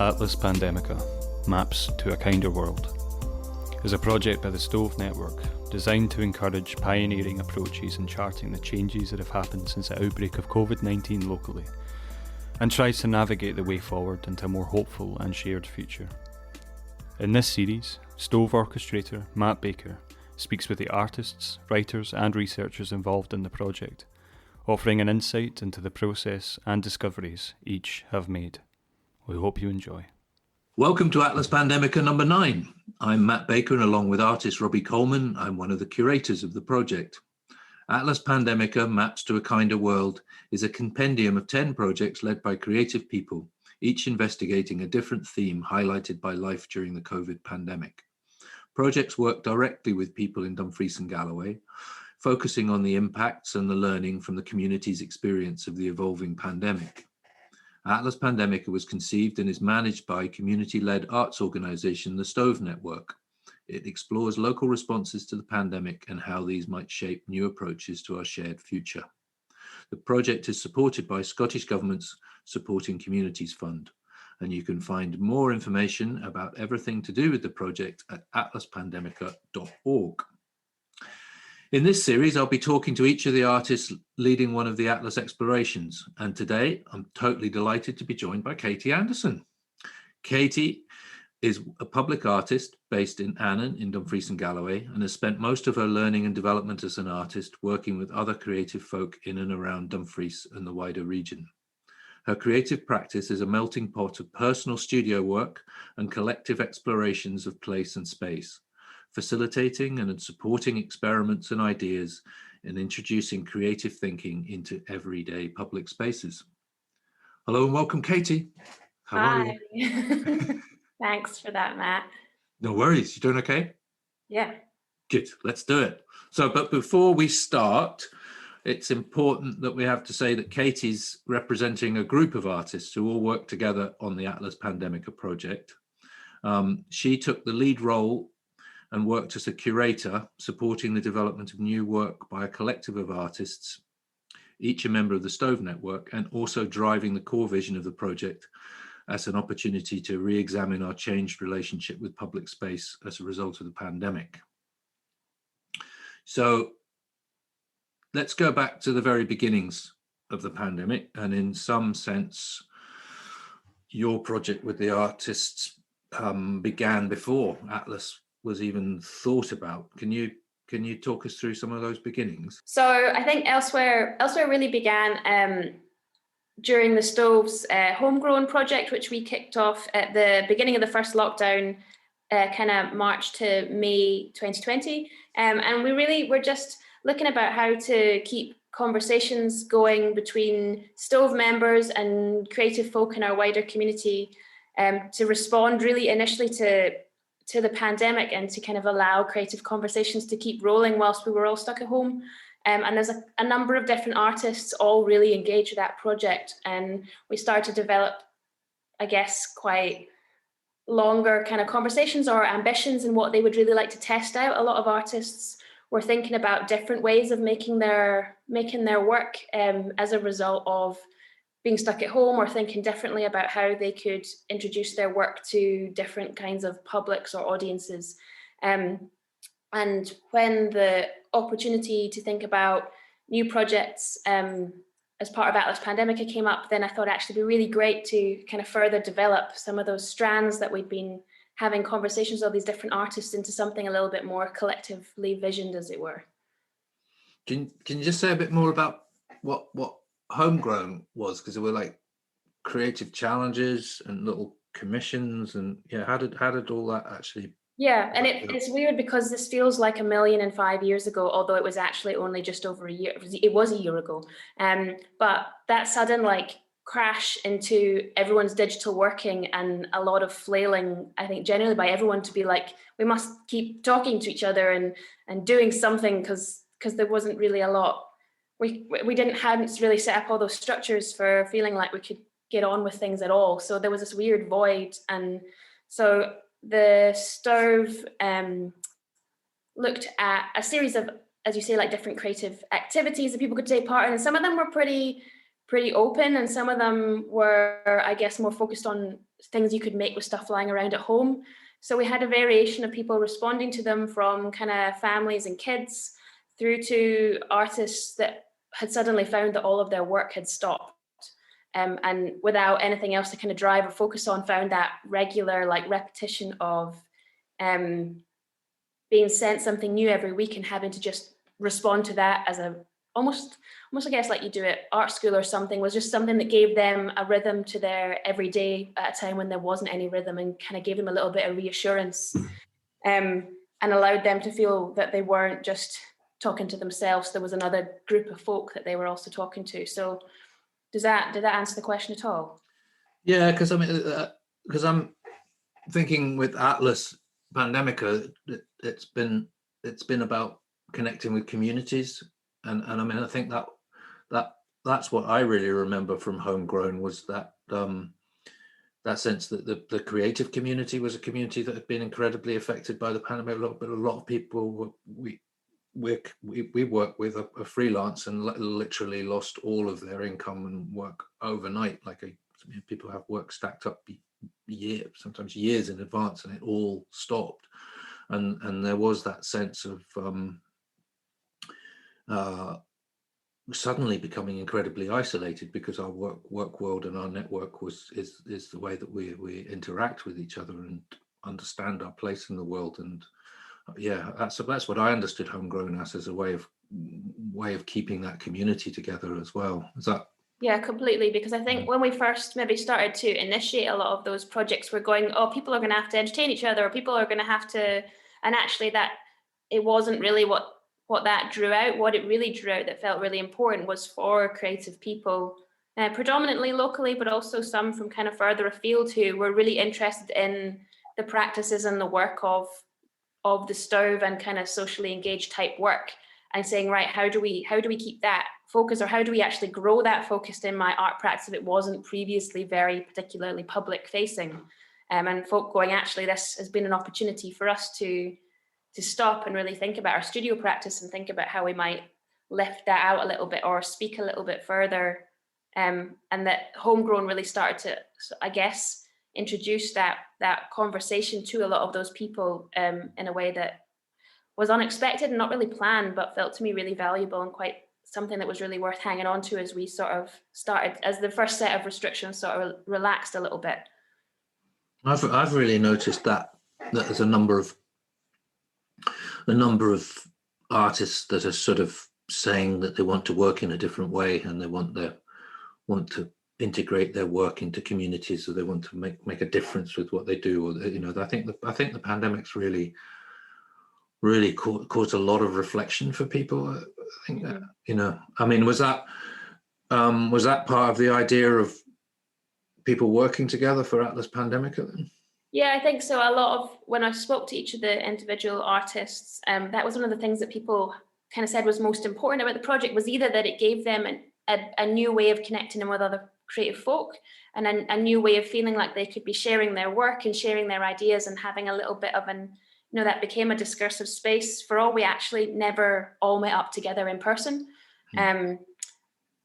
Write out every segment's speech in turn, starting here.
Atlas Pandemica, Maps to a Kinder World, is a project by the Stove Network designed to encourage pioneering approaches in charting the changes that have happened since the outbreak of COVID-19 locally, and tries to navigate the way forward into a more hopeful and shared future. In this series, Stove orchestrator Matt Baker speaks with the artists, writers and researchers involved in the project, offering an insight into the process and discoveries each have made. We hope you enjoy. Welcome to Atlas Pandemica number 9. I'm Matt Baker, and along with artist Robbie Coleman, I'm one of the curators of the project. Atlas Pandemica, Maps to a Kinder World, is a compendium of 10 projects led by creative people, each investigating a different theme highlighted by life during the COVID pandemic. Projects work directly with people in Dumfries and Galloway, focusing on the impacts and the learning from the community's experience of the evolving pandemic. Atlas Pandemica was conceived and is managed by community-led arts organisation, the Stove Network. It explores local responses to the pandemic and how these might shape new approaches to our shared future. The project is supported by Scottish Government's Supporting Communities Fund, and you can find more information about everything to do with the project at atlaspandemica.org. In this series, I'll be talking to each of the artists leading one of the Atlas explorations. And today, I'm totally delighted to be joined by Katie Anderson. Katie is a public artist based in Annan in Dumfries and Galloway, and has spent most of her learning and development as an artist working with other creative folk in and around Dumfries and the wider region. Her creative practice is a melting pot of personal studio work and collective explorations of place and space, facilitating and supporting experiments and ideas and introducing creative thinking into everyday public spaces. Hello and welcome, Katie. How are you? Thanks for that, Matt. No worries. You doing okay? Yeah. Good. Let's do it. But before we start, it's important that we have to say that Katie's representing a group of artists who all work together on the Atlas Pandemica project. She took the lead role and worked as a curator, supporting the development of new work by a collective of artists, each a member of the Stove Network, and also driving the core vision of the project as an opportunity to re-examine our changed relationship with public space as a result of the pandemic. So let's go back to the very beginnings of the pandemic, and in some sense, your project with the artists began before Atlas was even thought about. Can you talk us through some of those beginnings? So I think Elsewhere really began during the Stove's Homegrown project, which we kicked off at the beginning of the first lockdown, kind of March to May 2020. And we really were just looking about how to keep conversations going between Stove members and creative folk in our wider community, to respond really initially to the pandemic and to kind of allow creative conversations to keep rolling whilst we were all stuck at home. And there's a number of different artists all really engaged with that project. And we started to develop, I guess, quite longer kind of conversations or ambitions and what they would really like to test out. A lot of artists were thinking about different ways of making their work as a result of being stuck at home, or thinking differently about how they could introduce their work to different kinds of publics or audiences. And when the opportunity to think about new projects as part of Atlas Pandemica came up, then I thought actually it'd be really great to kind of further develop some of those strands that we'd been having conversations with these different artists into something a little bit more collectively visioned, as it were. Can you just say a bit more about what Homegrown was? Because there were like creative challenges and little commissions, and how did all that actually? Yeah, and it's weird because this feels like 1,005 years ago, although it was actually only just over a year. It was a year ago. But that sudden crash into everyone's digital working and a lot of flailing, I think generally by everyone, to be like, we must keep talking to each other and doing something, because there wasn't really a lot. We hadn't really set up all those structures for feeling like we could get on with things at all. So there was this weird void. And so the Stove looked at a series of, as you say, like different creative activities that people could take part in. And some of them were pretty open, and some of them were, I guess, more focused on things you could make with stuff lying around at home. So we had a variation of people responding to them, from kind of families and kids through to artists that had suddenly found that all of their work had stopped. And without anything else to kind of drive or focus on, found that regular like repetition of being sent something new every week and having to just respond to that as a almost I guess like you do at art school or something, was just something that gave them a rhythm to their everyday at a time when there wasn't any rhythm, and kind of gave them a little bit of reassurance, and allowed them to feel that they weren't just talking to themselves. There was another group of folk that they were also talking to. So did that answer the question at all? Yeah, because because I'm thinking with Atlas Pandemica, it's been about connecting with communities, and I mean, I think that's what I really remember from Homegrown, was that that sense that the creative community was a community that had been incredibly affected by the pandemic. But a lot of people we work with a freelance and literally lost all of their income and work overnight. Like people have work stacked up sometimes years in advance, and it all stopped. And there was that sense of suddenly becoming incredibly isolated, because our work world and our network is the way that we interact with each other and understand our place in the world. And yeah, that's what I understood Homegrown as a way of keeping that community together as well. Is that? Yeah, completely. Because I think when we first maybe started to initiate a lot of those projects, we're going, oh, people are going to have to entertain each other, or people are going to have to, and actually that it wasn't really what that drew out. What it really drew out that felt really important was for creative people, predominantly locally, but also some from kind of further afield, who were really interested in the practices and the work of the stove and kind of socially engaged type work, and saying, right, how do we keep that focus, or how do we actually grow that focused in my art practice if it wasn't previously very particularly public facing, and folk going, actually this has been an opportunity for us to stop and really think about our studio practice and think about how we might lift that out a little bit or speak a little bit further, and that Homegrown really started to, I guess, introduce that conversation to a lot of those people in a way that was unexpected and not really planned, but felt to me really valuable and quite something that was really worth hanging on to as we sort of started, as the first set of restrictions sort of relaxed a little bit. I've really noticed that there's a number of artists that are sort of saying that they want to work in a different way, and they want to integrate their work into communities, so they want to make a difference with what they do. Or, you know, I think the pandemic's really caused a lot of reflection for people. I think that, you know, I mean, was that part of the idea of people working together for Atlas Pandemica then? Yeah, I think so. A lot of, when I spoke to each of the individual artists, that was one of the things that people kind of said was most important about the project, was either that it gave them a new way of connecting them with other creative folk, and a new way of feeling like they could be sharing their work and sharing their ideas and having a little bit of an, you know, that became a discursive space. For all, we actually never all met up together in person.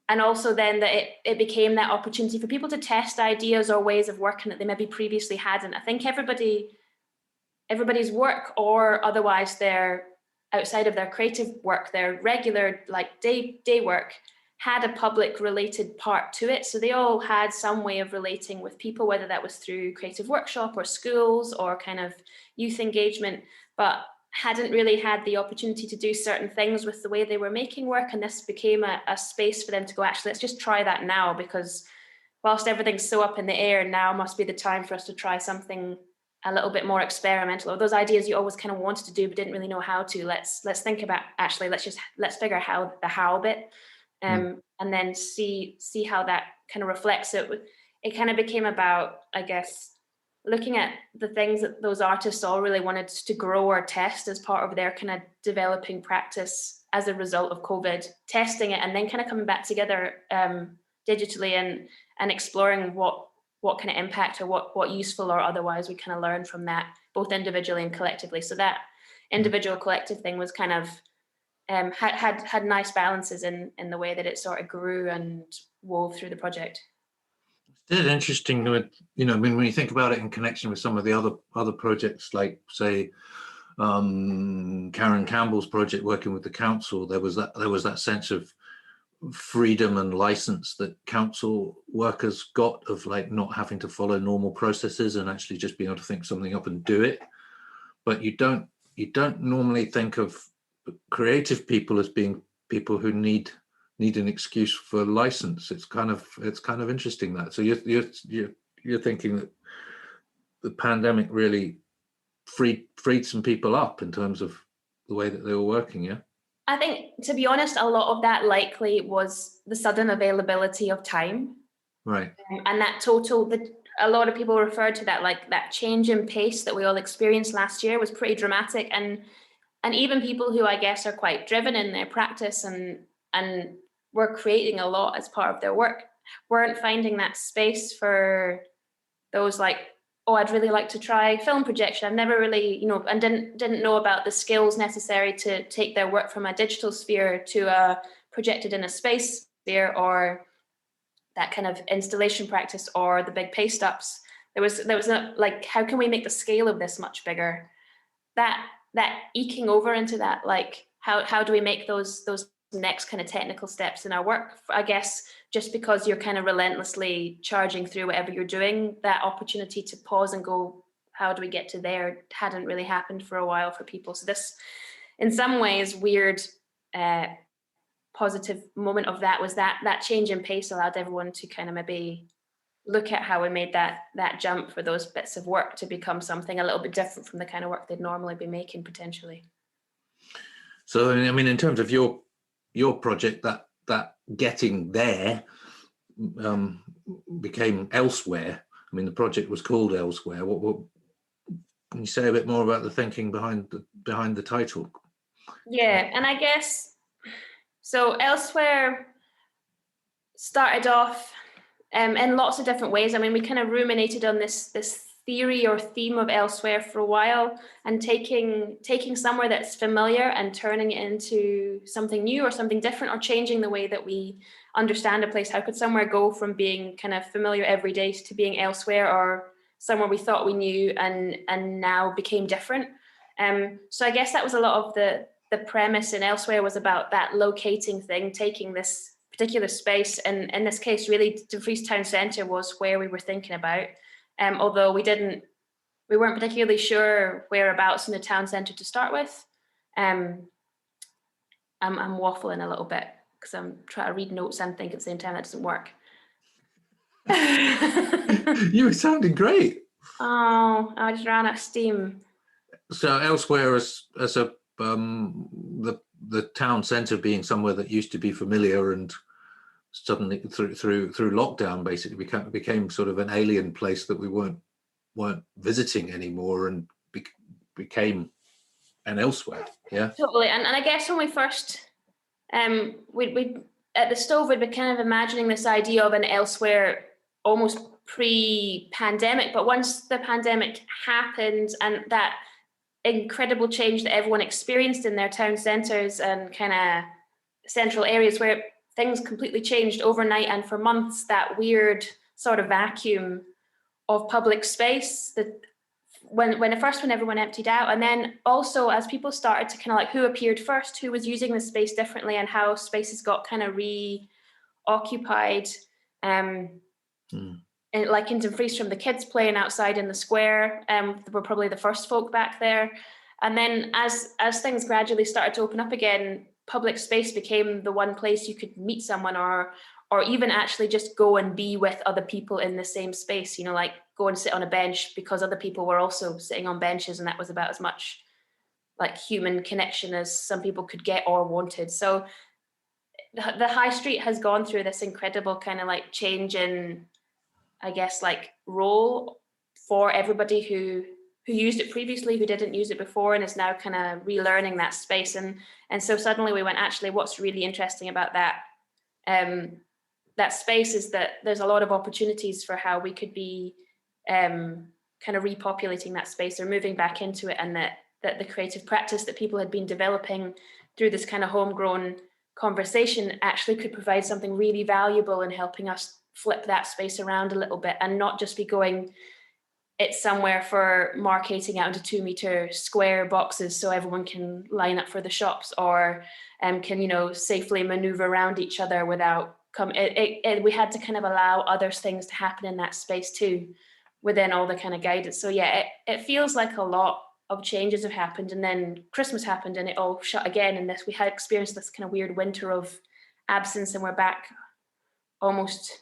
And also then that it became that opportunity for people to test ideas or ways of working that they maybe previously hadn't. I think everybody's work, or otherwise their outside of their creative work, their regular like day work, had a public related part to it. So they all had some way of relating with people, whether that was through creative workshop or schools or kind of youth engagement, but hadn't really had the opportunity to do certain things with the way they were making work. And this became a space for them to go, actually, let's just try that now, because whilst everything's so up in the air, now must be the time for us to try something a little bit more experimental, or those ideas you always kind of wanted to do but didn't really know how to. Let's think about, actually, let's figure out the how bit, and then see how that kind of reflects it. It kind of became about, I guess, looking at the things that those artists all really wanted to grow or test as part of their kind of developing practice as a result of COVID, testing it, and then kind of coming back together digitally and exploring what kind of impact or what useful or otherwise we kind of learn from that, both individually and collectively. So that individual collective thing was kind of had nice balances in the way that it sort of grew and wove through the project. It's interesting with, I mean, when you think about it in connection with some of the other projects, like say Karen Campbell's project working with the council, there was that sense of freedom and license that council workers got, of like not having to follow normal processes and actually just being able to think something up and do it. But you don't normally think of creative people as being people who need an excuse for license. It's kind of interesting that. So you're thinking that the pandemic really freed some people up in terms of the way that they were working. Yeah. I think, to be honest, a lot of that likely was the sudden availability of time. Right. And that a lot of people referred to that, like that change in pace that we all experienced last year was pretty dramatic. And even people who I guess are quite driven in their practice and were creating a lot as part of their work weren't finding that space for those like, oh, I'd really like to try film projection. I've never really, and didn't know about the skills necessary to take their work from a digital sphere to a projected in a space sphere, or that kind of installation practice, or the big paste ups. There was a, like, how can we make the scale of this much bigger? That eking over into that, like, how do we make those next kind of technical steps in our work? I guess just because you're kind of relentlessly charging through whatever you're doing, that opportunity to pause and go, how do we get to there, hadn't really happened for a while for people. So this, in some ways, weird positive moment of that was that change in pace allowed everyone to kind of maybe look at how we made that jump for those bits of work to become something a little bit different from the kind of work they'd normally be making potentially. So I mean, in terms of your project, that getting there became Elsewhere. I mean, the project was called Elsewhere. What can you say a bit more about the thinking behind the title? Yeah, and I guess so. Elsewhere started off in lots of different ways. I mean, we kind of ruminated on this theory or theme of elsewhere for a while, and taking somewhere that's familiar and turning it into something new or something different, or changing the way that we understand a place. How could somewhere go from being kind of familiar every day to being elsewhere, or somewhere we thought we knew and now became different? So I guess that was a lot of the premise in Elsewhere, was about that locating thing, taking this particular space, and in this case really Dumfries Town Centre was where we were thinking about. Although we weren't particularly sure whereabouts in the town centre to start with. I'm waffling a little bit because I'm trying to read notes and think at the same time. That doesn't work. You were sounding great. Oh, I just ran out of steam. So Elsewhere as a the town centre being somewhere that used to be familiar, and suddenly through lockdown basically became sort of an alien place that we weren't visiting anymore, and became an Elsewhere. Yeah, totally. And I guess when we first we at the Stove, we'd been kind of imagining this idea of an Elsewhere almost pre-pandemic, but once the pandemic happened and that incredible change that everyone experienced in their town centres and kind of central areas where things completely changed overnight, and for months, that weird sort of vacuum of public space that when everyone emptied out, and then also as people started to kind of like, who appeared first, who was using the space differently, and how spaces got kind of reoccupied. And like in Dumfries, from the kids playing outside in the square, they were probably the first folk back there. And then as things gradually started to open up again, public space became the one place you could meet someone, or even actually just go and be with other people in the same space, like go and sit on a bench because other people were also sitting on benches, and that was about as much like human connection as some people could get or wanted. So the High Street has gone through this incredible kind of like change in, I guess, like role for everybody who used it previously, who didn't use it before, and is now kind of relearning that space. And so suddenly we went, actually, what's really interesting about that that space is that there's a lot of opportunities for how we could be kind of repopulating that space or moving back into it, and that the creative practice that people had been developing through this kind of homegrown conversation actually could provide something really valuable in helping us flip that space around a little bit and not just be going, it's somewhere for marketing out into 2-meter square boxes so everyone can line up for the shops, or can, safely maneuver around each other without we had to kind of allow other things to happen in that space too, within all the kind of guidance. So yeah, it feels like a lot of changes have happened, and then Christmas happened and it all shut again, and we had experienced this kind of weird winter of absence, and we're back almost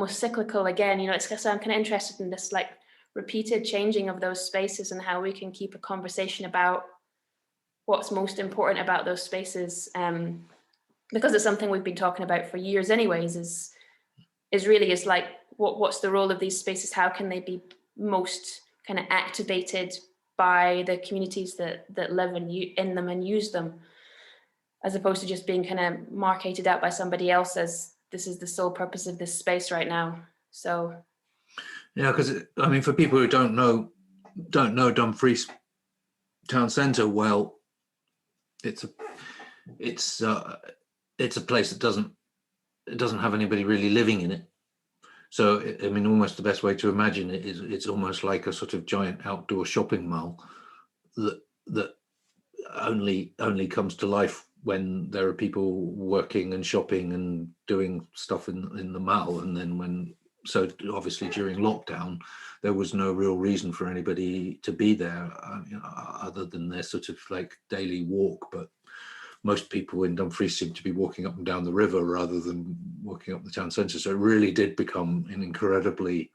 cyclical again. So I'm kind of interested in this like repeated changing of those spaces and how we can keep a conversation about what's most important about those spaces, because it's something we've been talking about for years anyways, is really like what's the role of these spaces, how can they be most kind of activated by the communities that live in them and use them, as opposed to just being kind of marketed out by somebody else as this is the sole purpose of this space right now. So yeah, because I mean, for people who don't know Dumfries town centre well, it's a place that doesn't have anybody really living in it. So I mean, almost the best way to imagine it is it's almost like a sort of giant outdoor shopping mall that only comes to life when there are people working and shopping and doing stuff in the mall. And then so obviously during lockdown, there was no real reason for anybody to be there, other than their sort of like daily walk. But most people in Dumfries seem to be walking up and down the river rather than walking up the town centre. So it really did become an incredibly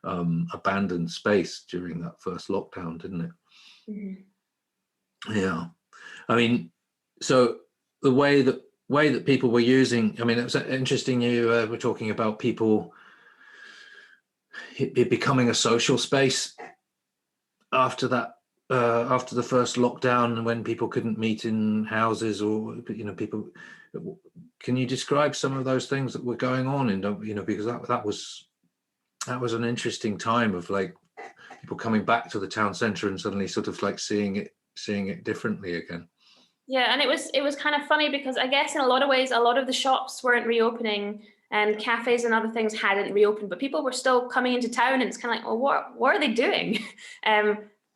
abandoned space during that first lockdown, didn't it? Mm-hmm. Yeah. I mean, so the way that people were using, I mean, it was interesting you were talking about people it becoming a social space after that. After the first lockdown, when people couldn't meet in houses, or people, can you describe some of those things that were going on in, because that was an interesting time of like people coming back to the town centre and suddenly sort of like seeing it differently again. Yeah, and it was kind of funny because I guess in a lot of ways, a lot of the shops weren't reopening and cafes and other things hadn't reopened, but people were still coming into town, and it's kind of like, well, what are they doing?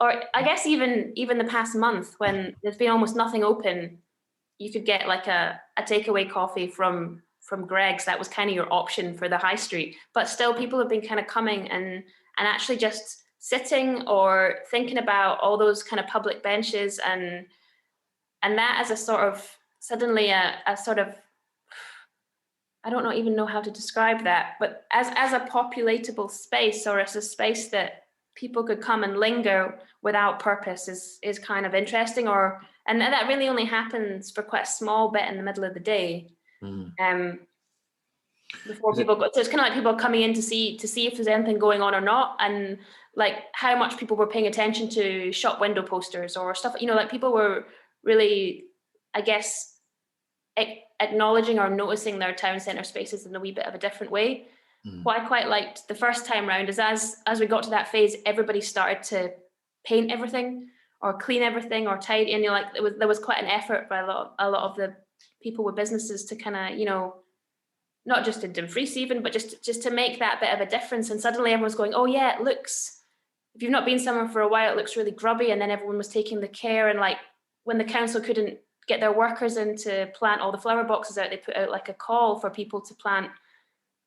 Or I guess even the past month, when there's been almost nothing open, you could get like a takeaway coffee from Greg's. That was kind of your option for the high street. But still, people have been kind of coming and actually just sitting or thinking about all those kind of public benches and that as a sort of suddenly a sort of, I don't even know how to describe that, but as a populatable space, or as a space that people could come and linger without purpose is kind of interesting. And that really only happens for quite a small bit in the middle of the day. Before people go, so it's kind of like people coming in to see if there's anything going on or not, and like how much people were paying attention to shop window posters or stuff. Like people were really, I guess, acknowledging or noticing their town centre spaces in a wee bit of a different way. What I quite liked the first time round is as we got to that phase, everybody started to paint everything or clean everything or tidy, and there was quite an effort by a lot of the people with businesses to kind of, not just in Dumfries even, but just to make that bit of a difference. And suddenly everyone's going, oh yeah, it looks, if you've not been somewhere for a while, it looks really grubby. And then everyone was taking the care, and like when the council couldn't get their workers in to plant all the flower boxes out, they put out like a call for people to plant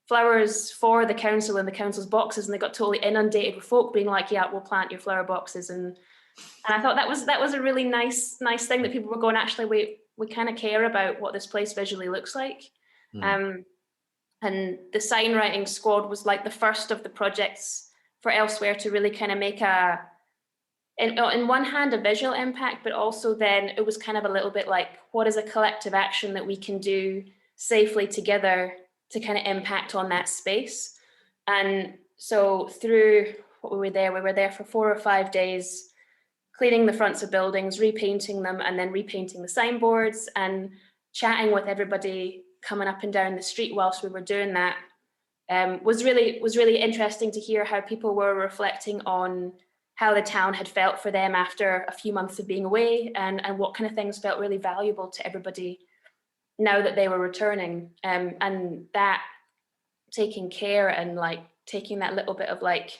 flowers for the council in the council's boxes, and they got totally inundated with folk being like, yeah, we'll plant your flower boxes. And I thought that was a really nice thing that people were going, actually we kind of care about what this place visually looks like. And the sign writing squad was like the first of the projects for Elsewhere to really kind of make in one hand a visual impact, but also then it was kind of a little bit like, what is a collective action that we can do safely together to kind of impact on that space. And so through what we were there for 4 or 5 days, cleaning the fronts of buildings, repainting them, and then repainting the signboards, and chatting with everybody coming up and down the street whilst we were doing that. Was really interesting to hear how people were reflecting on how the town had felt for them after a few months of being away, and what kind of things felt really valuable to everybody now that they were returning. And that taking care and like taking that little bit of like,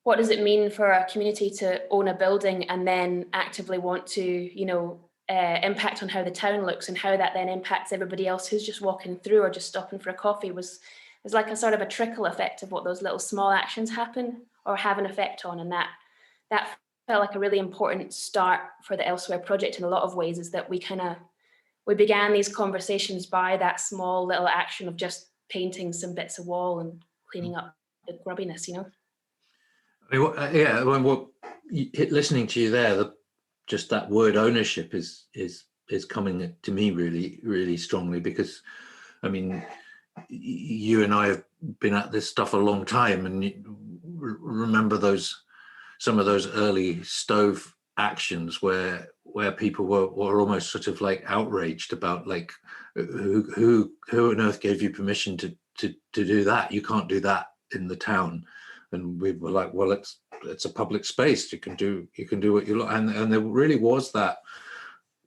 what does it mean for a community to own a building and then actively want to, you know, impact on how the town looks and how that then impacts everybody else who's just walking through or just stopping for a coffee was like a sort of a trickle effect of what those little small actions happen or have an effect on. And that felt like a really important start for the Elsewhere project in a lot of ways, is that we began these conversations by that small little action of just painting some bits of wall and cleaning up the grubbiness, you know? I mean, listening to you there, just that word ownership is coming to me really, really strongly, because, I mean, you and I have been at this stuff a long time, and you remember some of those early stove actions where people were almost sort of like outraged about like who on earth gave you permission to do that? You can't do that in the town. And we were like, well, it's a public space. You can do what you like. And there really was that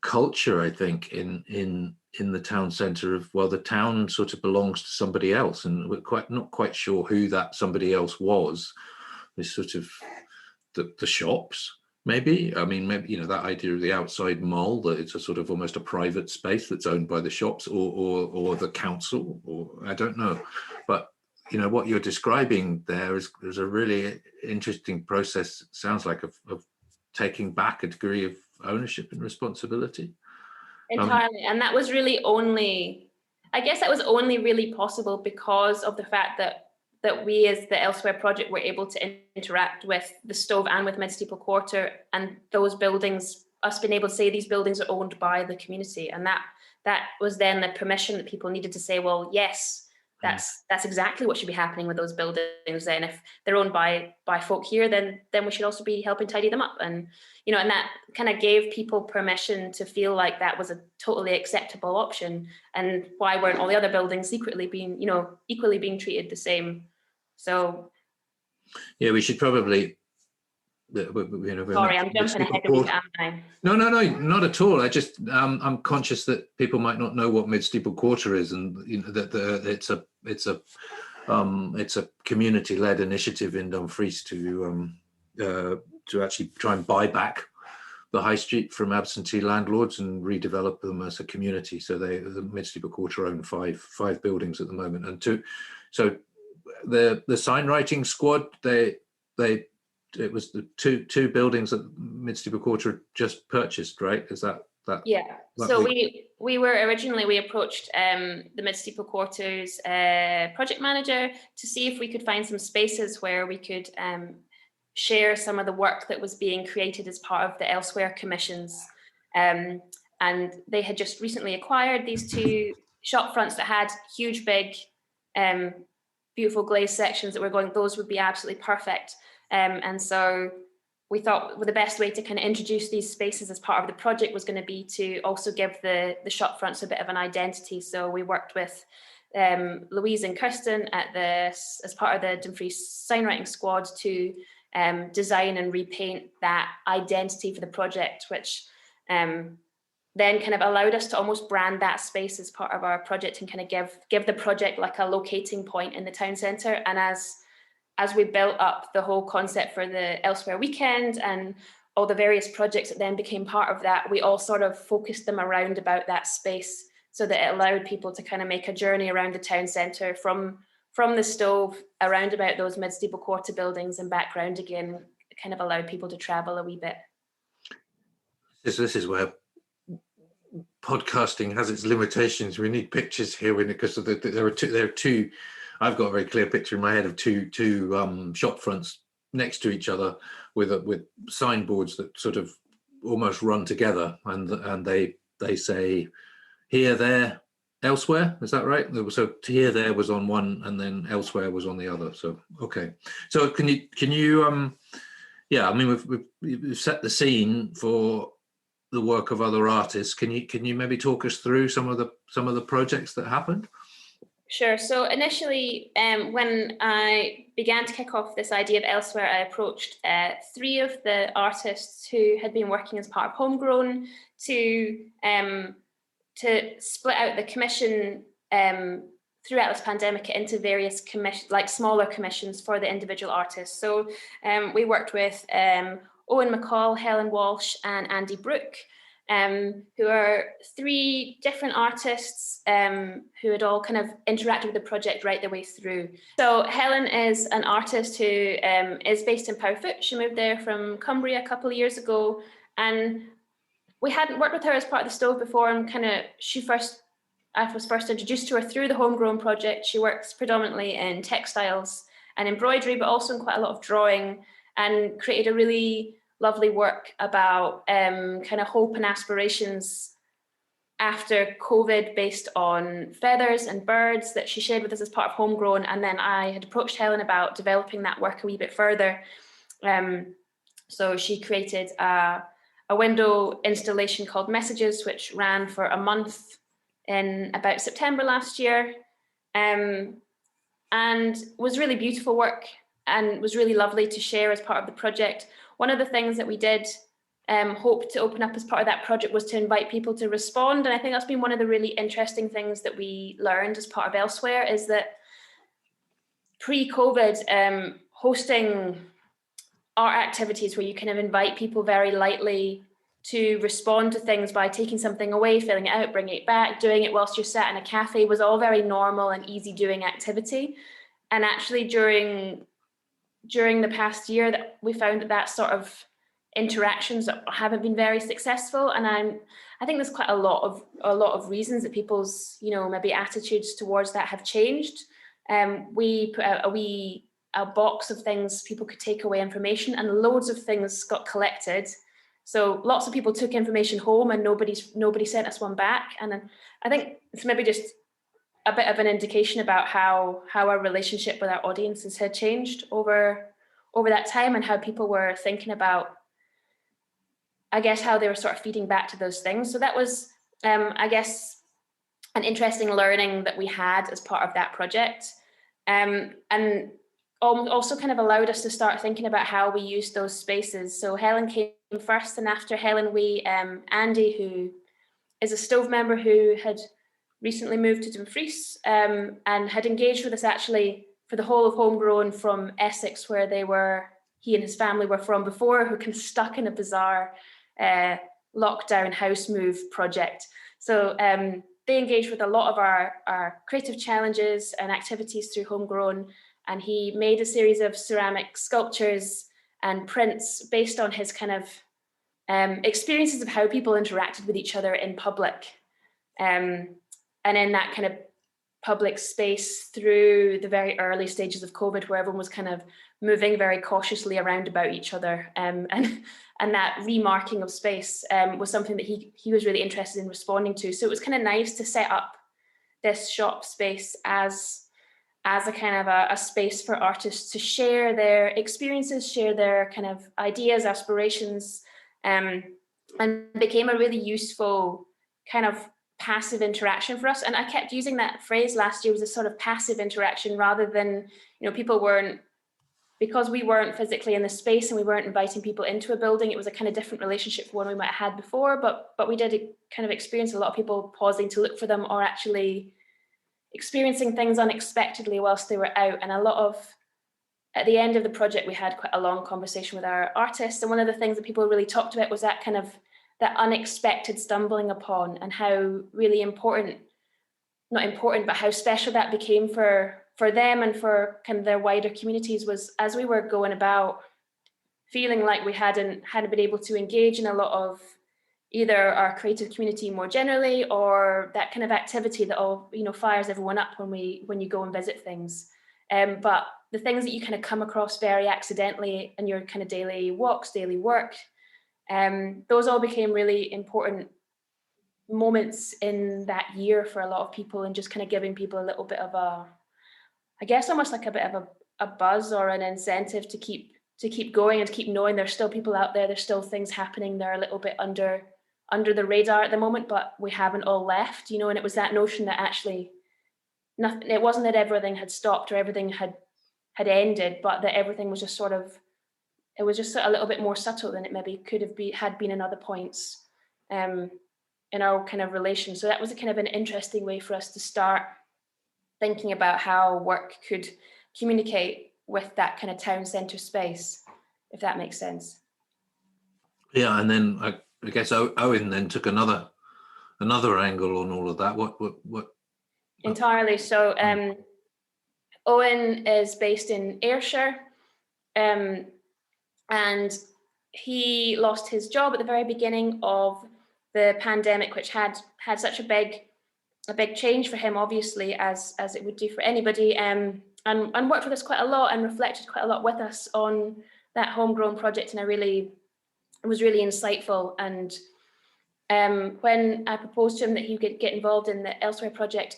culture, I think, in the town centre of, well, the town sort of belongs to somebody else, and we're not quite sure who that somebody else was. This sort of the shops, maybe. I mean, maybe, you know, that idea of the outside mall, that it's a sort of almost a private space that's owned by the shops or the council, or I don't know, but. You know, what you're describing there is a really interesting process, it sounds like, of taking back a degree of ownership and responsibility. Entirely. And that was really I guess that was only really possible because of the fact that we as the Elsewhere project were able to interact with the Stove and with Mid-Steeple Quarter, and those buildings, us being able to say these buildings are owned by the community. And that was then the permission that people needed to say, well, yes, that's exactly what should be happening with those buildings. Then if they're owned by folk here, then we should also be helping tidy them up. And, you know, and that kind of gave people permission to feel like that was a totally acceptable option. And why weren't all the other buildings equally being treated the same? So yeah, we should probably, sorry, I'm jumping ahead of you, am I? No, not at all. I just I'm conscious that people might not know what Mid-Steeple Quarter is, and you know that it's a community-led initiative in Dumfries to actually try and buy back the high street from absentee landlords and redevelop them as a community. So the Mid-Steeple Quarter own five buildings at the moment, and so the sign writing squad, it was the two buildings that Mid-Steeple Quarter just purchased, right? Is that? Yeah. So we approached the Mid-Steeple Quarter's project manager to see if we could find some spaces where we could share some of the work that was being created as part of the Elsewhere commissions. And they had just recently acquired these two shop fronts that had huge, big, beautiful glazed sections that were going, those would be absolutely perfect. And so we thought the best way to kind of introduce these spaces as part of the project was going to be to also give the shop fronts a bit of an identity. So we worked with Louise and Kirsten as part of the Dumfries signwriting squad to design and repaint that identity for the project, which then kind of allowed us to almost brand that space as part of our project and kind of give the project like a locating point in the town centre. And as we built up the whole concept for the Elsewhere weekend and all the various projects that then became part of that, we all sort of focused them around about that space so that it allowed people to kind of make a journey around the town centre from the Stove around about those Mid-Steeple Quarter buildings and back round again. It kind of allowed people to travel a wee bit. This is where podcasting has its limitations. We need pictures here because there are two. I've got a very clear picture in my head of two shop fronts next to each other with signboards that sort of almost run together, and they say here, there, elsewhere. Is that right? So here, there was on one, and then elsewhere was on the other. So okay. So can you yeah, I mean we've set the scene for the work of other artists. Can you maybe talk us through some of the projects that happened? Sure. So initially, when I began to kick off this idea of Elsewhere, I approached three of the artists who had been working as part of Homegrown to split out the commission through Atlas Pandemica into various smaller commissions for the individual artists. So we worked with Owen McCall, Helen Walsh, and Andy Brooke, who are 3 different artists who had all kind of interacted with the project right the way through. So Helen is an artist who is based in Powfoot. She moved there from Cumbria a couple of years ago, and we hadn't worked with her as part of the Stove before, and I was first introduced to her through the Homegrown project. She works predominantly in textiles and embroidery, but also in quite a lot of drawing, and created a really lovely work about kind of hope and aspirations after COVID, based on feathers and birds, that she shared with us as part of Homegrown. And then I had approached Helen about developing that work a wee bit further. So she created a window installation called Messages, which ran for a month in about September last year, and was really beautiful work and was really lovely to share as part of the project. One of the things that we did hope to open up as part of that project was to invite people to respond, and I think that's been one of the really interesting things that we learned as part of Elsewhere, is that pre-COVID, hosting art activities where you kind of invite people very lightly to respond to things by taking something away, filling it out, bringing it back, doing it whilst you're sat in a cafe, was all very normal and easy doing activity. And actually during the past year, that we found that sort of interactions haven't been very successful. And I think there's quite a lot of reasons that people's, maybe attitudes towards that have changed. We put out a box of things people could take away information, and loads of things got collected. So lots of people took information home, and nobody sent us one back. And then I think it's maybe just a bit of an indication about how our relationship with our audiences had changed over that time, and how people were thinking about, I guess, how they were sort of feeding back to those things. So that was, I guess, an interesting learning that we had as part of that project. And also kind of allowed us to start thinking about how we use those spaces. So Helen came first, and after Helen, Andy, who is a Stove member who had recently moved to Dumfries, and had engaged with us actually for the whole of Homegrown from Essex, where he and his family were from before, who kind of stuck in a bizarre lockdown house move project. So they engaged with a lot of our creative challenges and activities through Homegrown. And he made a series of ceramic sculptures and prints based on his kind of experiences of how people interacted with each other in public. And in that kind of public space through the very early stages of COVID, where everyone was kind of moving very cautiously around about each other. And that remarking of space was something that he was really interested in responding to. So it was kind of nice to set up this shop space as a kind of a space for artists to share their experiences, share their kind of ideas, aspirations, and became a really useful kind of passive interaction for us. And I kept using that phrase last year, was a sort of passive interaction, rather than, because we weren't physically in the space and we weren't inviting people into a building, it was a kind of different relationship from one we might have had before, but we did kind of experience a lot of people pausing to look for them, or actually experiencing things unexpectedly whilst they were out. And at the end of the project, we had quite a long conversation with our artists. And one of the things that people really talked about was that that unexpected stumbling upon, and how really not important, but how special that became for them and for kind of their wider communities, was as we were going about feeling like we hadn't been able to engage in a lot of either our creative community more generally, or that kind of activity that fires everyone up when you go and visit things. But the things that you kind of come across very accidentally in your kind of daily walks, daily work, those all became really important moments in that year for a lot of people, and just kind of giving people a little bit of I guess almost like a bit of a buzz or an incentive to keep going, and to keep knowing there's still people out there, there's still things happening. They're a little bit under the radar at the moment, but we haven't all left, and it was that notion that actually nothing, it wasn't that everything had stopped or everything had ended, but that everything was just it was just a little bit more subtle than it maybe had been in other points in our kind of relation. So that was a kind of an interesting way for us to start thinking about how work could communicate with that kind of town centre space, if that makes sense. Yeah, and then I guess Owen then took another angle on all of that. What? Entirely. So Owen is based in Ayrshire, and he lost his job at the very beginning of the pandemic, which had such a big change for him, obviously, as it would do for anybody, and worked with us quite a lot and reflected quite a lot with us on that Homegrown project. And it was really insightful. And when I proposed to him that he would get involved in the Elsewhere project,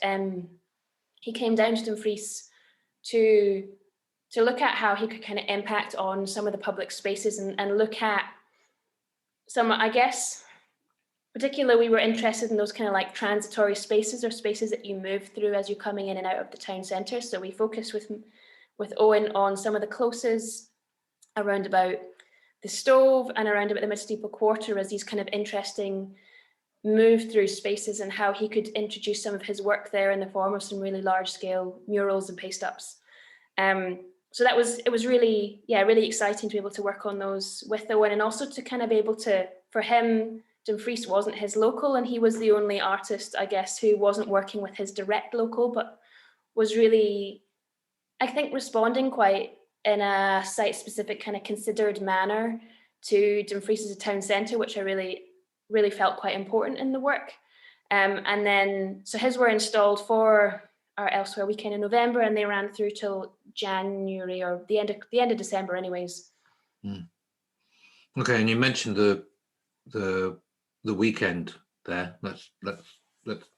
he came down to Dumfries to look at how he could kind of impact on some of the public spaces and look at some, I guess, particularly we were interested in those kind of like transitory spaces, or spaces that you move through as you're coming in and out of the town centre. So we focused with Owen on some of the closes around about the Stove and around about the Mid-Steeple Quarter as these kind of interesting move through spaces, and how he could introduce some of his work there in the form of some really large scale murals and paste ups. So it was really exciting to be able to work on those with Owen, and also to kind of be able to, for him, Dumfries wasn't his local, and he was the only artist, I guess, who wasn't working with his direct local, but was really, I think, responding quite in a site-specific kind of considered manner to Dumfries as a town centre, which I really felt quite important in the work. And then, so his were installed for our Elsewhere weekend in November, and they ran through till January, or the end of December anyways. Okay, and you mentioned the weekend there. Let's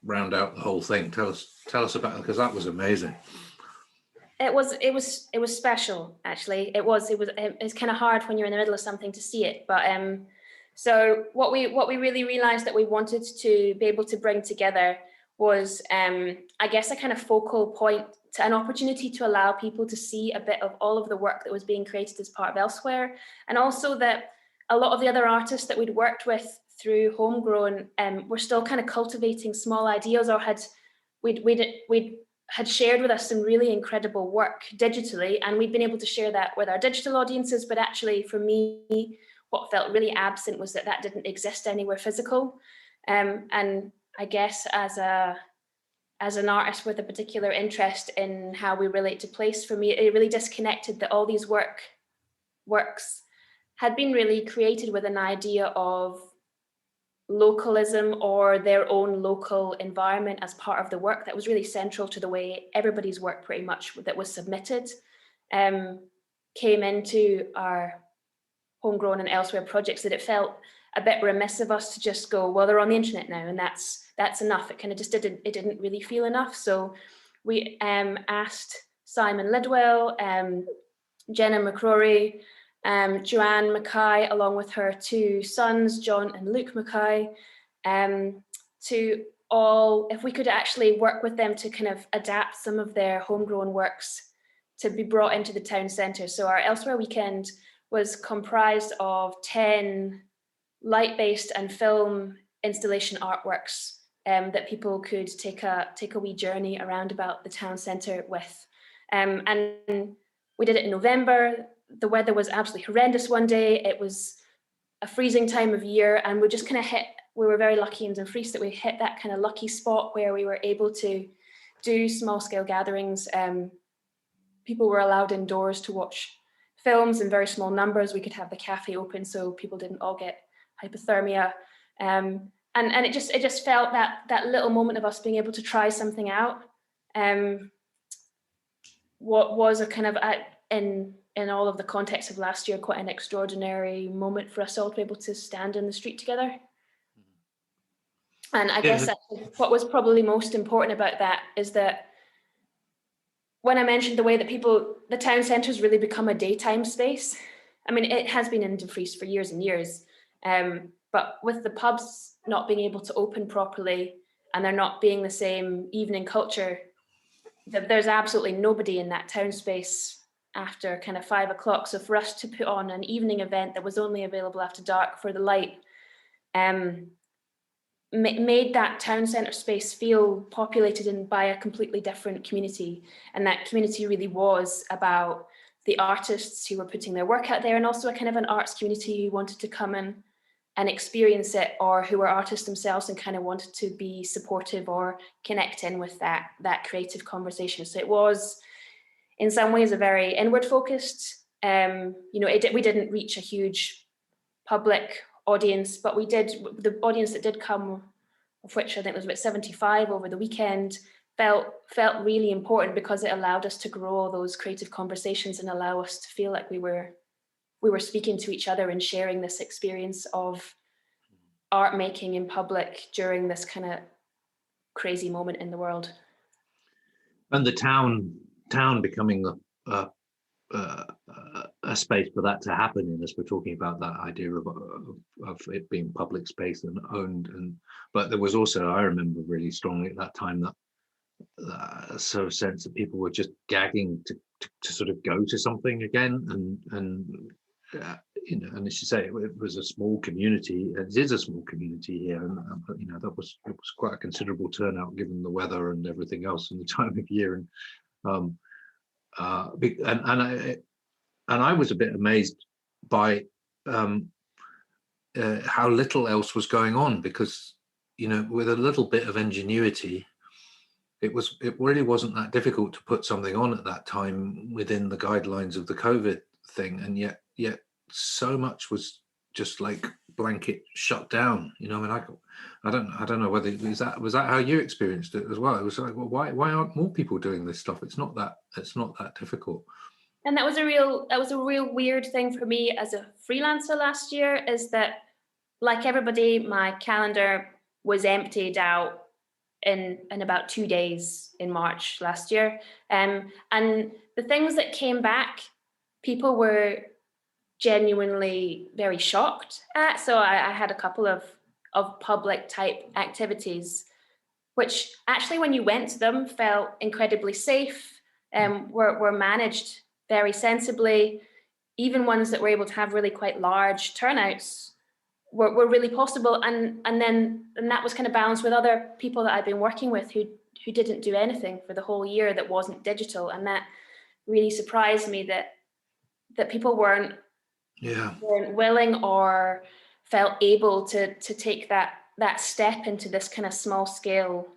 round out the whole thing. Tell us about it, because that was amazing. It was special, actually. It's kind of hard when you're in the middle of something to see it, but so what we really realized that we wanted to be able to bring together was, I guess, a kind of focal point, to an opportunity to allow people to see a bit of all of the work that was being created as part of Elsewhere, and also that a lot of the other artists that we'd worked with through Homegrown were still kind of cultivating small ideas, or we'd had shared with us some really incredible work digitally, and we'd been able to share that with our digital audiences. But actually, for me, what felt really absent was that didn't exist anywhere physical. And I guess as an artist with a particular interest in how we relate to place, for me, it really disconnected that all these works had been really created with an idea of localism, or their own local environment as part of the work. That was really central to the way everybody's work, pretty much, that was submitted, came into our Homegrown and Elsewhere projects, that it felt a bit remiss of us to just go, well, they're on the internet now, and that's enough. It kind of just didn't really feel enough. So we asked Simon Lidwell, Jenna McCrory, Joanne Mackay, along with her two sons, John and Luke Mackay, to all, if we could actually work with them to kind of adapt some of their homegrown works to be brought into the town centre. So our Elsewhere weekend was comprised of 10 light-based and film installation artworks that people could take a wee journey around about the town centre with. And we did it in November. The weather was absolutely horrendous one day. It was a freezing time of year, and we just kind of we were very lucky in Dumfries that we hit that kind of lucky spot where we were able to do small scale gatherings. People were allowed indoors to watch films in very small numbers. We could have the cafe open so people didn't all get hypothermia. And it just felt that little moment of us being able to try something out. What was a kind of, in all of the context of last year, quite an extraordinary moment for us all to be able to stand in the street together. And I guess what was probably most important about that is that when I mentioned the way that the town centre's really become a daytime space, I mean, it has been in Dumfries for years and years, but with the pubs not being able to open properly and there not being the same evening culture, there's absolutely nobody in that town space after kind of 5 o'clock. So for us to put on an evening event that was only available after dark for the light, made that town centre space feel populated by a completely different community. And that community really was about the artists who were putting their work out there, and also a kind of an arts community who wanted to come in and experience it, or who were artists themselves and kind of wanted to be supportive or connect in with that creative conversation. So it was, in some ways, a very inward focused, we didn't reach a huge public audience, but the audience that did come, of which I think was about 75 over the weekend, felt really important, because it allowed us to grow those creative conversations and allow us to feel like we were speaking to each other and sharing this experience of art making in public during this kind of crazy moment in the world. And the town becoming a space for that to happen in, as we're talking about that idea of it being public space and owned. But there was also, I remember really strongly at that time, that sort of sense that people were just gagging to sort of go to something again, and and as you say, it was a small community. It is a small community here, and it was quite a considerable turnout given the weather and everything else and the time of year. And I was a bit amazed by how little else was going on, because with a little bit of ingenuity, it really wasn't that difficult to put something on at that time within the guidelines of the COVID thing, and yet so much was just like blanket shut down. I don't know whether was that how you experienced it as well. It was like, well, why aren't more people doing this stuff? It's not that difficult. And that was a real weird thing for me as a freelancer last year, is that, like everybody, my calendar was emptied out in about 2 days in March last year. And the things that came back, people were genuinely very shocked at. So I had a couple of public type activities, which actually, when you went to them, felt incredibly safe, were managed very sensibly. Even ones that were able to have really quite large turnouts were really possible, and that was kind of balanced with other people that I've been working with who didn't do anything for the whole year that wasn't digital, and that really surprised me that people weren't willing or felt able to take that step into this kind of small scale,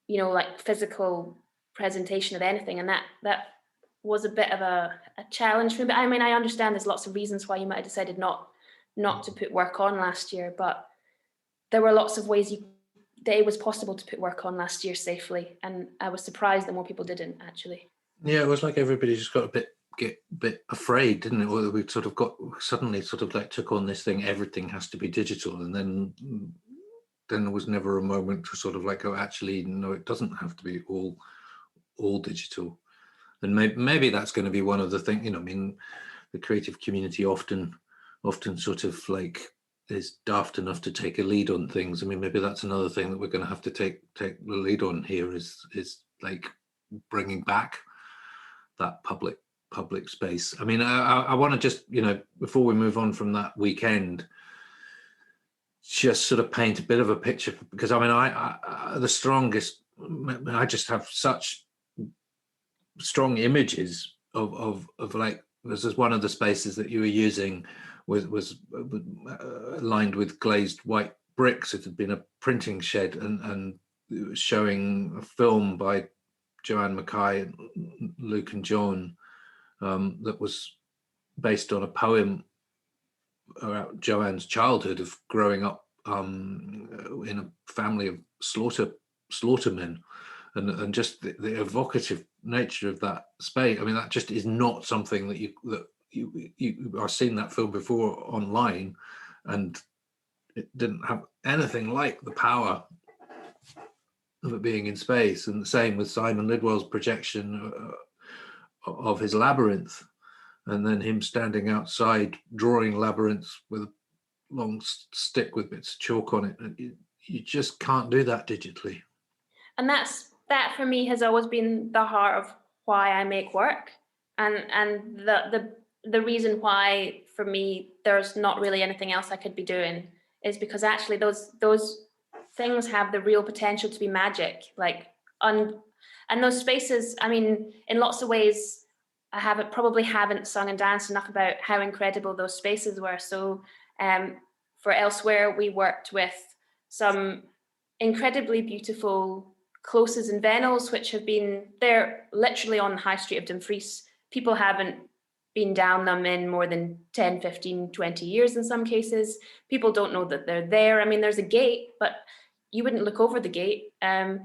like physical presentation of anything, and that was a bit of a challenge for me. But I mean, I understand there's lots of reasons why you might have decided not to put work on last year, but there were lots of ways that it was possible to put work on last year safely, and I was surprised that more people didn't, actually. Yeah, it was like everybody just got a bit afraid, didn't it? Or we sort of suddenly took on this thing, everything has to be digital, and then there was never a moment to sort of like, oh, actually, no, it doesn't have to be all digital. And maybe that's going to be one of the things, I mean, the creative community often sort of like is daft enough to take a lead on things. I mean, maybe that's another thing that we're going to have to take the lead on here, is like bringing back that public space. I mean, I want to just, before we move on from that weekend, just sort of paint a bit of a picture, because I mean, I just have such strong images of like, this is one of the spaces that you were using was lined with glazed white bricks. It had been a printing shed, and it was showing a film by Joanne Mackay, Luke and John, that was based on a poem about Joanne's childhood of growing up in a family of slaughtermen, and just the evocative nature of that space. I mean, that just is not something that you are seeing that film before online, and it didn't have anything like the power of it being in space. And the same with Simon Lidwell's projection of his labyrinth, and then him standing outside drawing labyrinths with a long stick with bits of chalk on it. And you just can't do that digitally. And that for me has always been the heart of why I make work, and the reason why for me there's not really anything else I could be doing is because actually those things have the real potential to be magic. And those spaces, I mean, in lots of ways, I haven't sung and danced enough about how incredible those spaces were. So for Elsewhere, we worked with some incredibly beautiful closes and vennels, which they're literally on the High Street of Dumfries. People haven't been down them in more than 10, 15, 20 years in some cases. People don't know that they're there. I mean, there's a gate, but you wouldn't look over the gate. And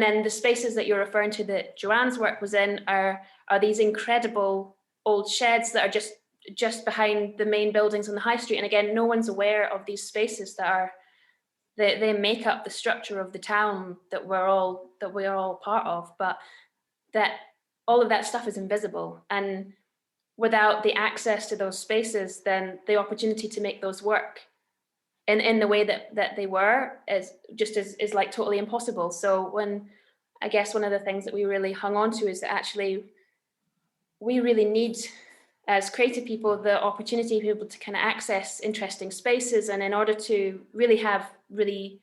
then the spaces that you're referring to that Joanne's work was in are these incredible old sheds that are just behind the main buildings on the High Street. And again, no one's aware of these spaces they make up the structure of the town that we're all part of, but that all of that stuff is invisible. And without the access to those spaces, then the opportunity to make those work in the way that they were is like totally impossible. So I guess one of the things that we really hung on to is that actually we really need, as creative people, the opportunity to be able to kind of access interesting spaces. And in order to really have really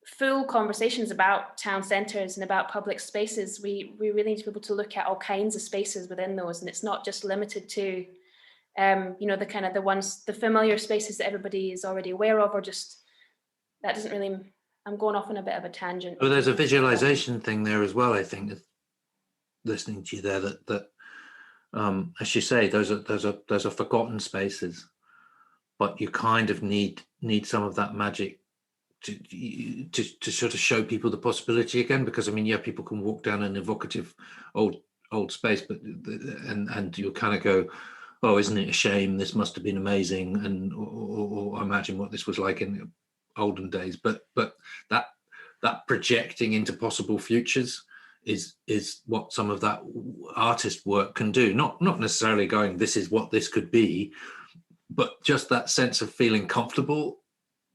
full conversations about town centres and about public spaces, we really need to be able to look at all kinds of spaces within those. And it's not just limited to, the kind of the familiar spaces that everybody is already aware of, or just, that doesn't really, I'm going off on a bit of a tangent. Well, there's a visualization thing there as well, I think, listening to you there, that as you say, those are forgotten spaces, but you kind of need some of that magic to sort of show people the possibility again, because I mean, yeah, people can walk down an evocative old space, but and you'll kind of go, oh, isn't it a shame, this must have been amazing, and or imagine what this was like in olden days, but that projecting into possible futures is what some of that artist work can do. Not necessarily going, this is what this could be, but just that sense of feeling comfortable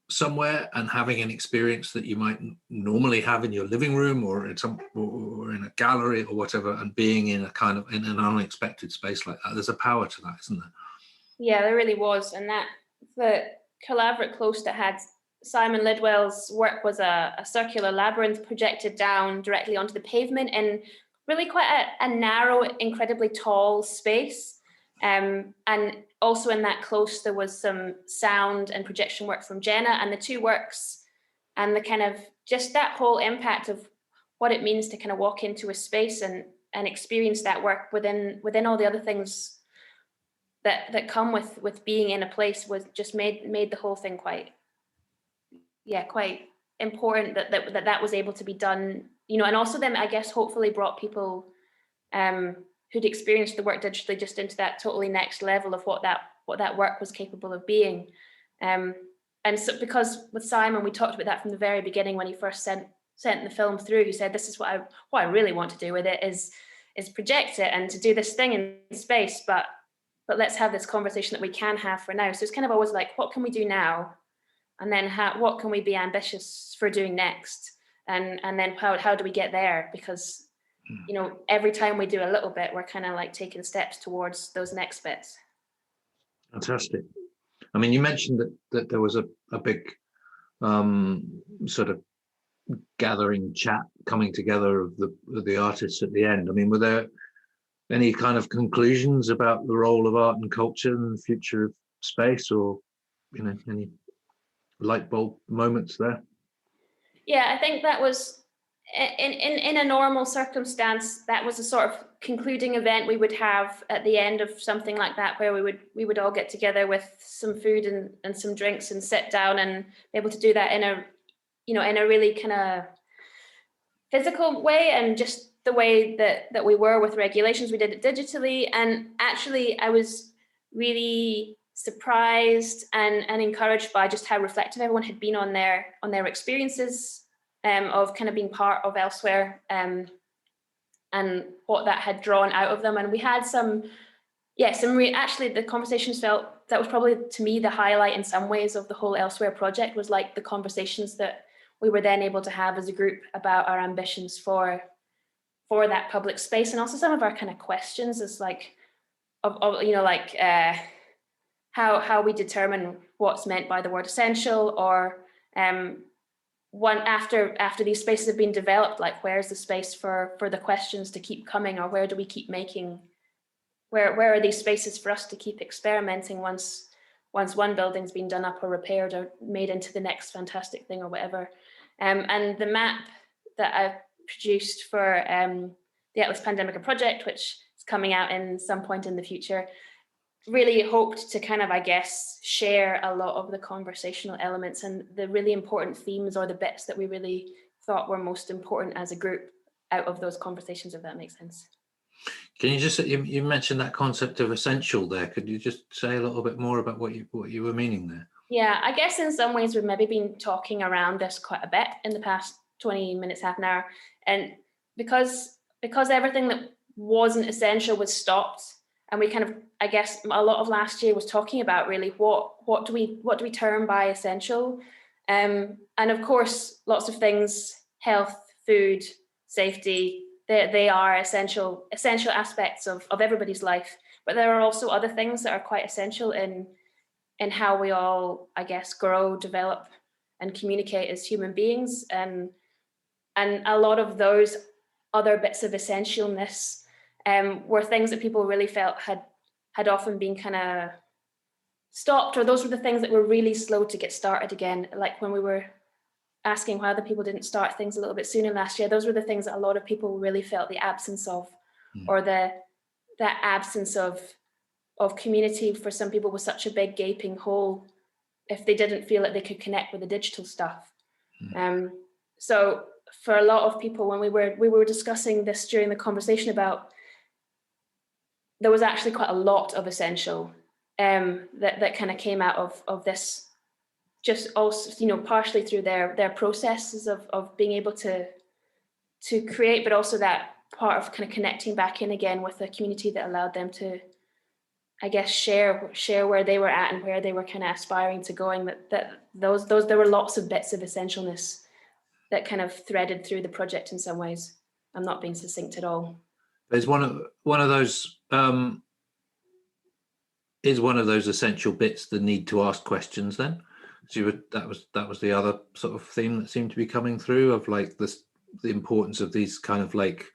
somewhere and having an experience that you might normally have in your living room or in a gallery or whatever, and being in an unexpected space like that. There's a power to that, isn't there? Yeah, there really was. And that the Calaverate Close that had Simon Lidwell's work was a circular labyrinth projected down directly onto the pavement in really quite a narrow, incredibly tall space. And also in that close, there was some sound and projection work from Jenna, and the two works and the kind of just that whole impact of what it means to kind of walk into a space and experience that work within all the other things that come with being in a place was just made the whole thing quite important that was able to be done, and also then I guess hopefully brought people who'd experienced the work digitally just into that totally next level of what that work was capable of being. And so because with Simon, we talked about that from the very beginning when he first sent the film through. He said, this is what I really want to do with it is project it and to do this thing in space, but let's have this conversation that we can have for now. So it's kind of always like, what can we do now? And then what can we be ambitious for doing next? And then how do we get there? Because every time we do a little bit, we're kind of like taking steps towards those next bits. Fantastic. I mean, you mentioned that there was a big sort of gathering chat coming together of the artists at the end. I mean, were there any kind of conclusions about the role of art and culture and the future of space, or any light bulb moments there? Yeah, I think that was in a normal circumstance, that was a sort of concluding event we would have at the end of something like that, where we would all get together with some food and some drinks and sit down and be able to do that in a really kind of physical way, and just the way that we were with regulations, we did it digitally. And actually I was really surprised and encouraged by just how reflective everyone had been on their experiences of kind of being part of Elsewhere, and what that had drawn out of them. And we had actually the conversations felt, that was probably to me the highlight in some ways of the whole Elsewhere project, was like the conversations that we were then able to have as a group about our ambitions for that public space, and also some of our kind of questions as like how we determine what's meant by the word essential, or One after these spaces have been developed, like where's the space for the questions to keep coming, or where do we keep making, where are these spaces for us to keep experimenting once one building's been done up or repaired or made into the next fantastic thing or whatever. And the map that I've produced for the Atlas Pandemica project, which is coming out in some point in the future, really hoped to kind of, I guess, share a lot of the conversational elements and the really important themes, or the bits that we really thought were most important as a group out of those conversations, if that makes sense. Can you just, you mentioned that concept of essential there. Could you just say a little bit more about what you were meaning there? Yeah, I guess in some ways we've maybe been talking around this quite a bit in the past 20 minutes, half an hour. And because everything that wasn't essential was stopped, and we kind of, I guess a lot of last year was talking about really what do we term by essential? And of course, lots of things, health, food, safety, they are essential aspects of everybody's life. But there are also other things that are quite essential in how we all, I guess, grow, develop, and communicate as human beings. And a lot of those other bits of essentialness were things that people really felt had often been kind of stopped, or those were the things that were really slow to get started again. Like when we were asking why other people didn't start things a little bit sooner last year, those were the things that a lot of people really felt the absence of, or that absence of community for some people was such a big gaping hole if they didn't feel that they could connect with the digital stuff. So for a lot of people, when we were discussing this during the conversation, about there was actually quite a lot of essential that kind of came out of this, just also, partially through their processes of being able to create, but also that part of kind of connecting back in again with a community that allowed them to, I guess, share where they were at and where they were kind of aspiring to going. That those there were lots of bits of essentialness that kind of threaded through the project in some ways. I'm not being succinct at all. There's one of those is one of those essential bits, the need to ask questions. Then, so that was the other sort of theme that seemed to be coming through, of like the importance of these kind of like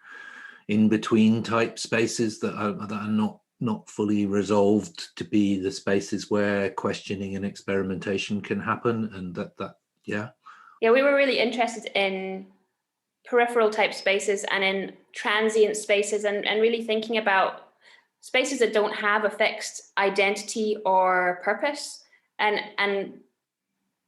in between type spaces that are not fully resolved to be the spaces where questioning and experimentation can happen, and we were really interested in peripheral type spaces and in transient spaces, and really thinking about spaces that don't have a fixed identity or purpose, and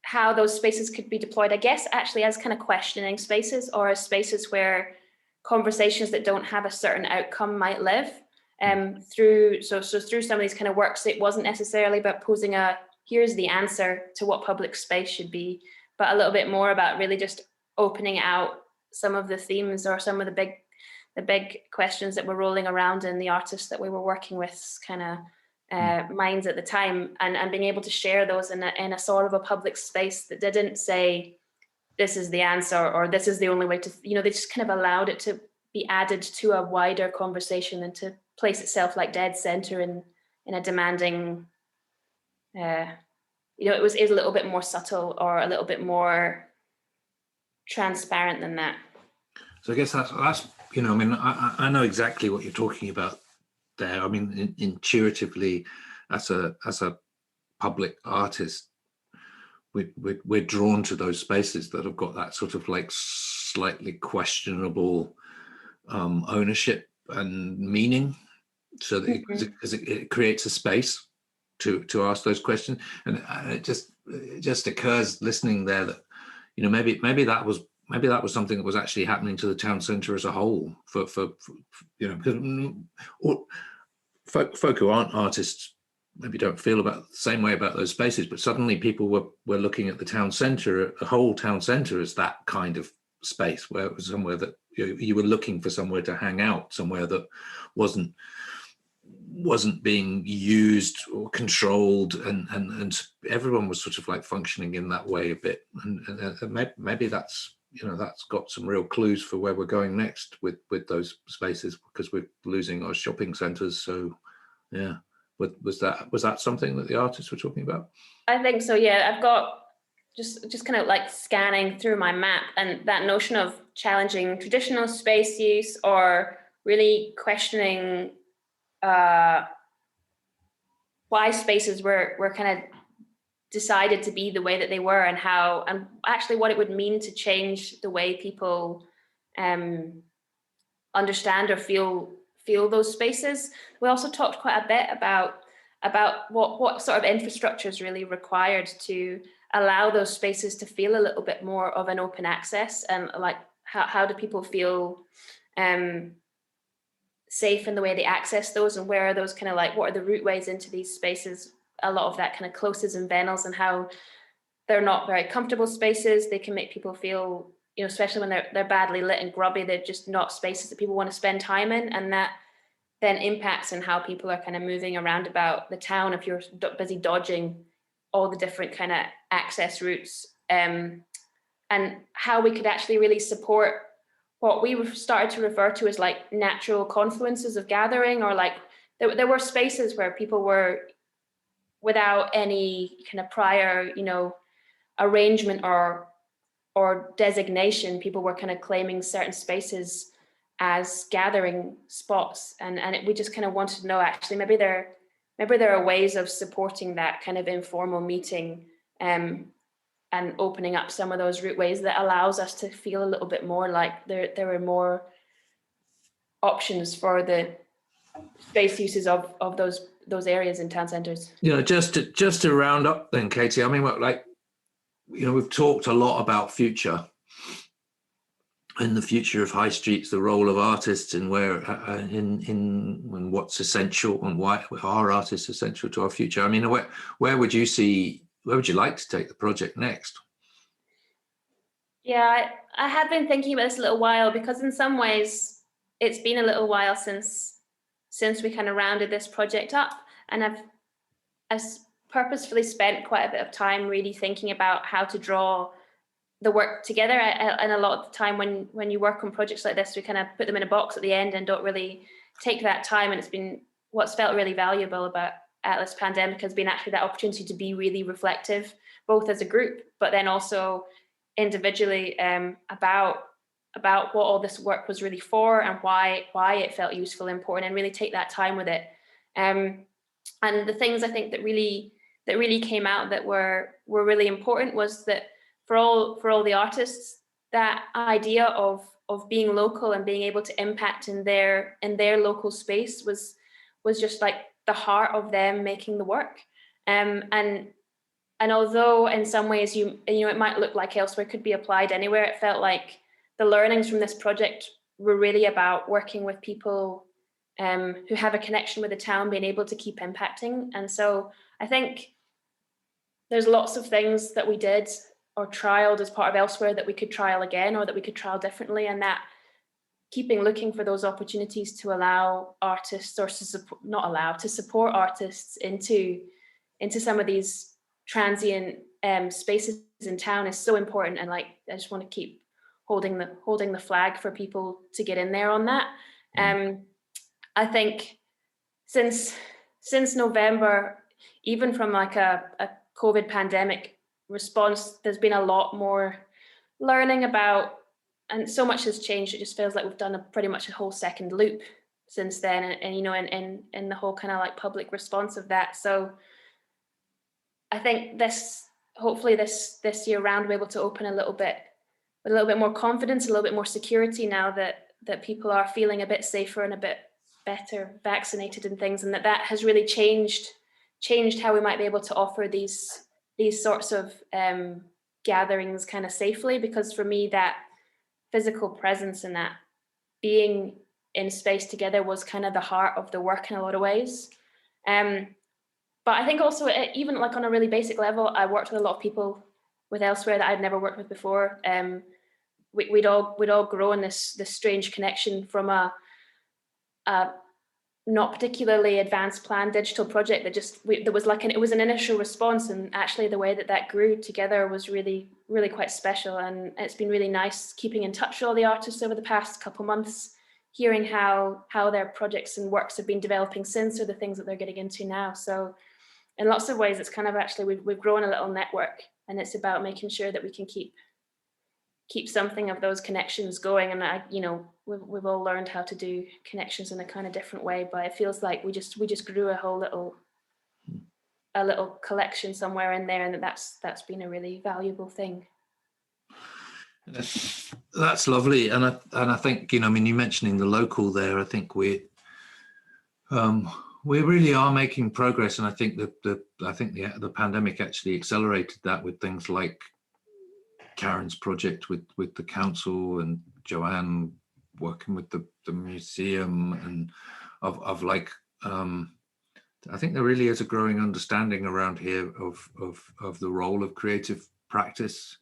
how those spaces could be deployed, I guess, actually as kind of questioning spaces, or as spaces where conversations that don't have a certain outcome might live. Through some of these kind of works, it wasn't necessarily about posing here's the answer to what public space should be, but a little bit more about really just opening out some of the themes, or some of the big questions that were rolling around in the artists that we were working with kind of minds at the time, and being able to share those in a sort of a public space that didn't say this is the answer or this is the only way to, they just kind of allowed it to be added to a wider conversation and to place itself like dead center in a demanding, it was a little bit more subtle or a little bit more transparent than that. So I guess that's I know exactly what you're talking about there. I mean, intuitively, as a public artist, we're drawn to those spaces that have got that sort of like slightly questionable ownership and meaning, so that it creates a space to ask those questions. And it just occurs listening there that maybe that was something that was actually happening to the town centre as a whole, for because folk who aren't artists maybe don't feel about the same way about those spaces, but suddenly people were looking at the town centre, the whole town centre, as that kind of space where it was somewhere that you were looking for somewhere to hang out, somewhere that wasn't being used or controlled, and everyone was sort of like functioning in that way a bit, and maybe that's that's got some real clues for where we're going next with those spaces, because we're losing our shopping centres. So was that something that the artists were talking about? I think so, yeah. I've got just kind of like scanning through my map, and that notion of challenging traditional space use or really questioning why spaces were kind of decided to be the way that they were, and how, and actually what it would mean to change the way people understand or feel those spaces. We also talked quite a bit about what sort of infrastructure is really required to allow those spaces to feel a little bit more of an open access, and like how do people feel safe in the way they access those, and where are those kind of like, what are the routeways into these spaces? A lot of that kind of closes and vennels, and how they're not very comfortable spaces. They can make people feel, you know, especially when they're badly lit and grubby, they're just not spaces that people want to spend time in, and that then impacts on how people are kind of moving around about the town if you're busy dodging all the different kind of access routes, and how we could actually really support what we started to refer to as like natural confluences of gathering, or like there were spaces where people were without any kind of prior, you know, arrangement or designation. People were kind of claiming certain spaces as gathering spots, and we just kind of wanted to know, actually maybe there are ways of supporting that kind of informal meeting, and opening up some of those routeways that allows us to feel a little bit more like there are more options for the space uses of those areas in town centres. You know, just to round up then, Katie, I mean, like, you know, we've talked a lot about future and the future of high streets, the role of artists, and where in what's essential, and why are artists essential to our future. I mean, where would you like to take the project next? Yeah, I have been thinking about this a little while, because in some ways it's been a little while since we kind of rounded this project up, and I've purposefully spent quite a bit of time really thinking about how to draw the work together. And a lot of the time when you work on projects like this, we kind of put them in a box at the end and don't really take that time. And it's been what's felt really valuable about Atlas Pandemica has been actually that opportunity to be really reflective, both as a group, but then also individually, about what all this work was really for, and why it felt useful, important, and really take that time with it. And the things I think that really came out that were really important was that for all the artists, that idea of being local and being able to impact in their local space was just like the heart of them making the work. And although in some ways you know it might look like elsewhere could be applied anywhere, it felt like the learnings from this project were really about working with people who have a connection with the town, being able to keep impacting. And so I think there's lots of things that we did or trialed as part of Elsewhere that we could trial again, or that we could trial differently, and that looking for those opportunities to allow artists, or to support artists into some of these transient spaces in town is so important. And like, I just want to keep holding the flag for people to get in there on that. I think since November, even from like a COVID pandemic response, there's been a lot more learning about, and so much has changed. It just feels like we've done pretty much a whole second loop since then, and you know, in the whole kind of like public response of that. So I think hopefully this year round, we're able to open a little bit with a little bit more confidence, a little bit more security, now that people are feeling a bit safer and a bit better vaccinated and things, and that has really changed how we might be able to offer these sorts of gatherings kind of safely. Because for me, that physical presence and that being in space together was kind of the heart of the work in a lot of ways. But I think also, even like on a really basic level, I worked with a lot of people with Elsewhere that I'd never worked with before. We'd all grown this strange connection from a not particularly advanced planned digital project that it was an initial response, and actually the way that grew together was really, really quite special. And it's been really nice keeping in touch with all the artists over the past couple months, hearing how their projects and works have been developing since, or the things that they're getting into now. So in lots of ways, it's kind of actually we've grown a little network and it's about making sure that we can keep something of those connections going. And we've all learned how to do connections in a kind of different way, but it feels like we just grew a whole little collection somewhere in there, and that's been a really valuable thing. That's lovely, and I think you mentioning the local there, I think we really are making progress, and I think the pandemic actually accelerated that with things like Karen's project with the council, and Joanne working with the museum, and I think there really is a growing understanding around here of the role of creative practice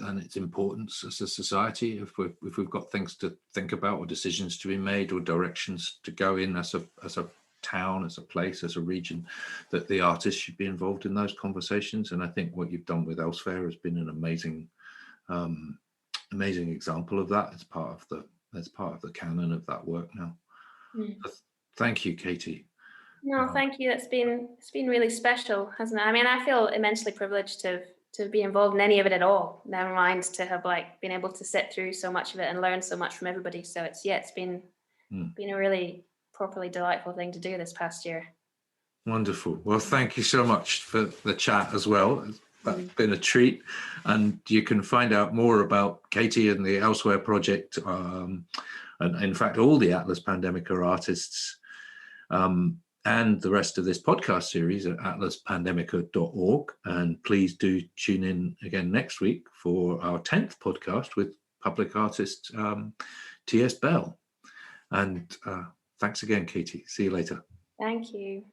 and its importance as a society. If we've got things to think about, or decisions to be made, or directions to go in as a town, as a place, as a region, that the artists should be involved in those conversations. And I think what you've done with Elsewhere has been an amazing example of that. It's part of the canon of that work now. Thank you, Katie. No, thank you. It's been really special, hasn't it? I mean, I feel immensely privileged to be involved in any of it at all. Never mind to have been able to sit through so much of it and learn so much from everybody. So it's been a really properly delightful thing to do this past year. Wonderful. Well, thank you so much for the chat as well. That's been a treat. And you can find out more about Katie and the Elsewhere project, and in fact all the Atlas Pandemica artists, and the rest of this podcast series at atlaspandemica.org. And please do tune in again next week for our 10th podcast with public artist T.S. Bell. And thanks again, Katie. See you later. Thank you.